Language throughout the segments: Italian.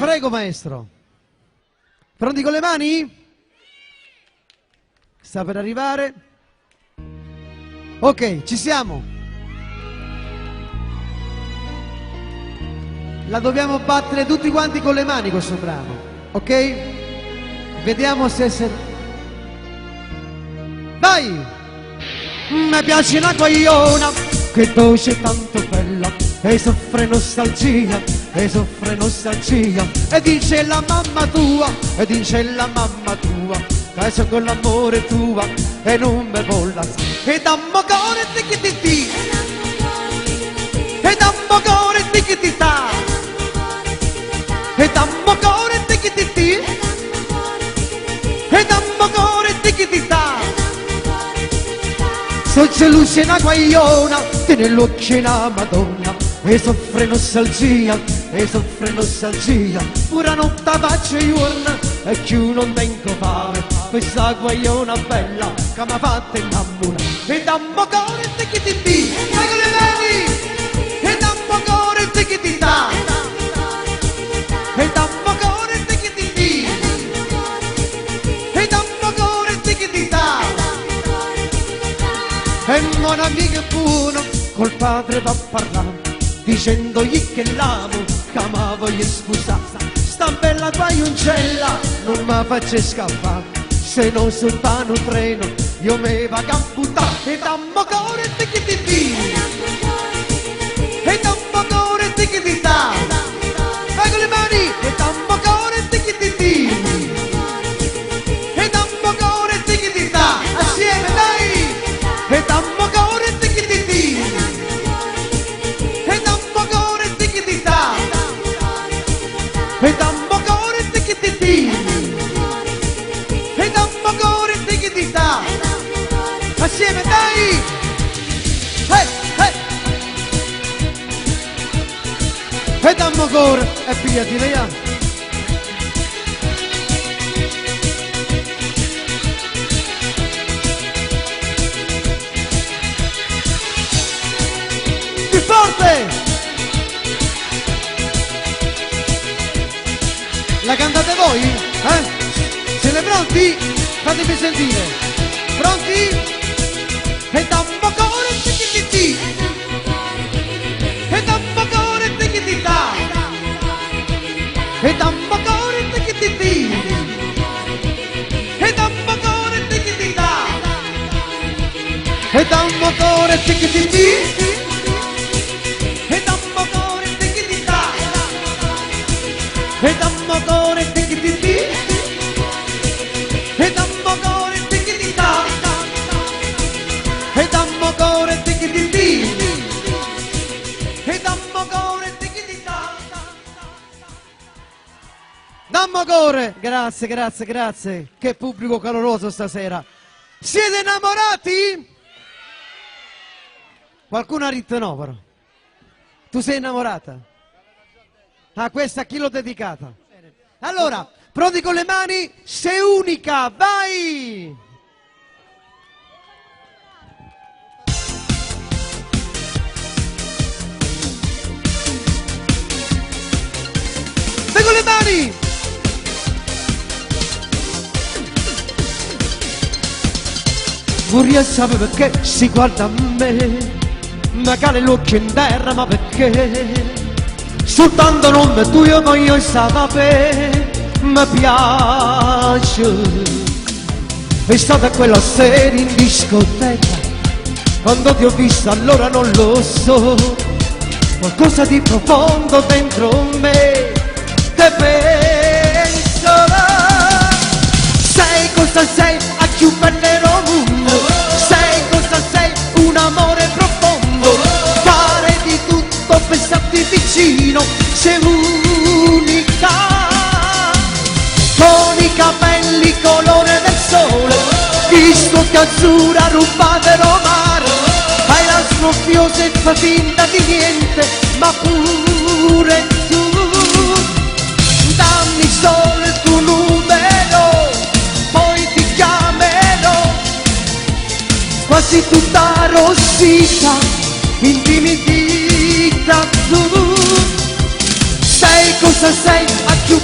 Prego maestro. Pronti con le mani? Sta per arrivare. Ok, ci siamo. La dobbiamo battere tutti quanti con le mani questo brano, ok? Vediamo se... Vai! Mi piace una guagliona che dolce tanto bella e soffre nostalgia, e soffre nostalgia, e dice la mamma tua, e dice la mamma tua, che sono con l'amore tua e non me vola, e dammo cuore ti, e dammo cuore ti ta, e dammo cuore ti, e dammo cuore ti ta. So gelosia una guagliona, tiene l'occhio una madonna, e soffre nostalgia, e soffre nostalgia, pure notte faccio giorno, e più non tengo fame, questa guagliona bella, che mi ha fatto innamorare, e dammo cuore ti, vai con le mani, e dammo cuore ti ta, e dammo cuore ti, e dammo cuore ti ta. E mon amico buono col padre va a parlare, dicendogli che l'amo, che mi voglio scusare. Sta bella guaglioncella non mi faccia scappare, se non sul pano treno io me va a buttare. E dammo cuore ti, e dammo cuore ti ta, vai con le mani, e dammo cuore ti, e dammo cuore ti ta, assieme dai, e dammo cuore ti, e dammo cuore ti ta, e dammo cuore ti, e dammo cuore ti ta, assieme dai, e dammo cuore e pigliati via. Più forte! La cantate voi? Siete pronti? Fatemi sentire. Pronti? E dammo cuore ti, e dammo cuore ti ta, e dammo cuore ti, e dammo cuore ti ta, e dammo cuore ti, e dammo cuore ti ta, e dammo cuore ti, e dammo cuore ti ta, e dammo cuore ti, e dammo cuore ti ta. Dammo cuore! Grazie, grazie, grazie. Che pubblico caloroso stasera. Siete innamorati? Qualcuno ha detto no però. Tu sei innamorata? Ah, questa a chi l'ho dedicata? Allora, pronti con le mani? Sei unica, vai! Vai con le mani! Vorrei sapere perché si guarda a me, ma cade l'occhio in terra, ma perché? Soltanto nome tu io voglio sapere, mi piace. È stata quella sera in discoteca, quando ti ho visto allora non lo so, qualcosa di profondo dentro me, che penso. Sei cosa sei, a più bellero mondo, sei cosa sei, un amore profondo, fare di tutto per starti vicino, sei unica, con i capelli colore del sole, disco che azzurra rubate mare, hai la snoffiosa e fa finta di niente, ma pure tu, dammi solo il tuo numero, poi ti chiamerò, quasi tutta rossita, intimidita tu, sei cosa sei, a più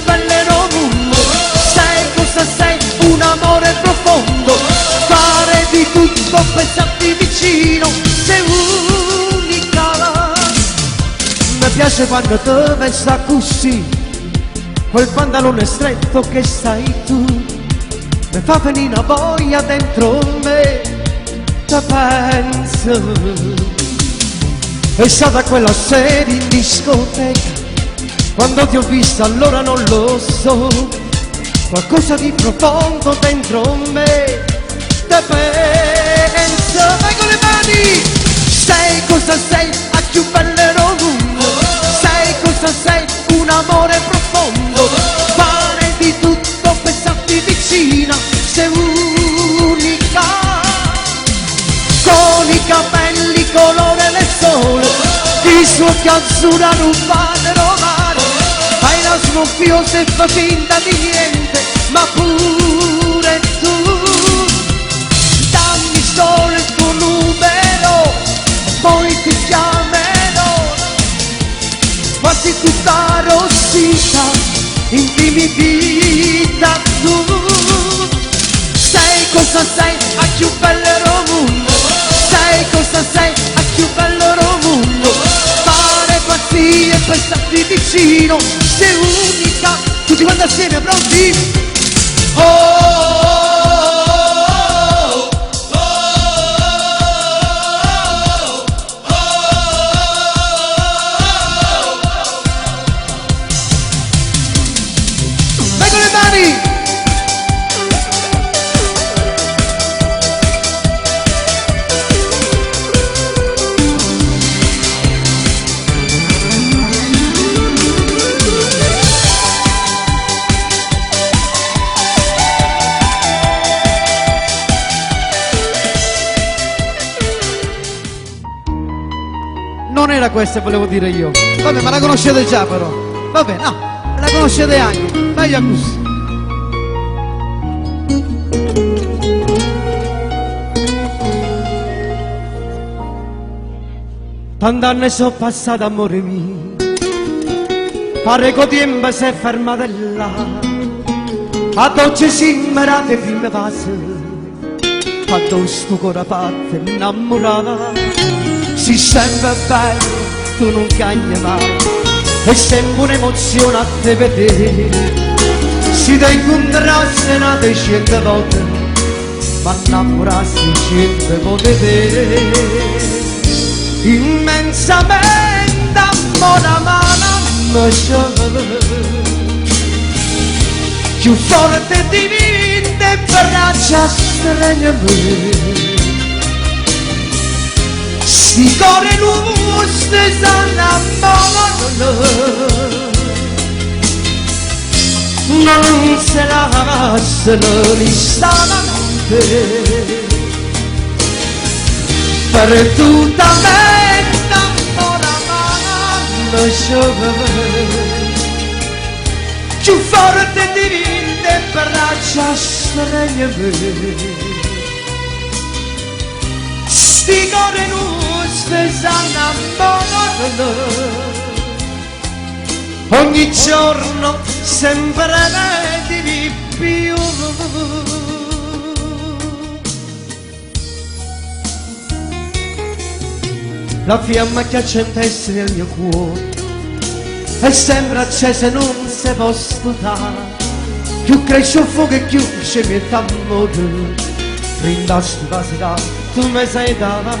piace quando te vesta così, quel pantalone stretto che sai tu, mi fa venire una voglia dentro me, te penso. È stata quella sera in discoteca, quando ti ho visto allora non lo so, qualcosa di profondo dentro me, te penso. Vai con le mani! Sai cosa sei, a più bello mondo, sai cosa sei, un amore profondo, fare di tutto per starti vicina, sei unica, con i capelli colore del sole, i suoi occhi azzurri non fanno male, fai la smoffiosa e fa finta di niente, ma pure tu, dammi solo il tuo numero, poi ti chiamerò, quasi tutta rossita, intimidita tu, sai cosa sei, a più bello mondo, sai cosa sei, a più bello mondo, fare pazzie per starti vicino, sei unica, tutti quanti assieme pronti? Oh! Non era questa che volevo dire io. Vabbè, ma la conoscete già però. Vabbè, no, la conoscete anche. Meglio così. Tant'anni sono passati, amore mio, pare che tempo si è fermato là, ad oggi sembrate prime fasi, quando sto cuore parte innamorata, si sente bello, tu non cagni mai, è sempre un'emozione a te vedere, si ti incontrassi una decine volte, ma innamorarsi 100 volte immensamente amore ma più forte di vite braccia strane si cuore nostro s'annamorano non se lasciano di stanotte per tutta me innamorano più forte di vite braccia strane sti cuore nostri s'annamorano ogni giorno sempre vedi di più. La fiamma che accendesse nel mio cuore è sempre accesa e non si può stare, più cresce il fuoco e più c'è il amore, rindaste pasità, tu mi sei data,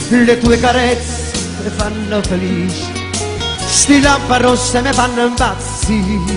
le tue carezze mi fanno felice, sti lampade rosse mi fanno impazzire.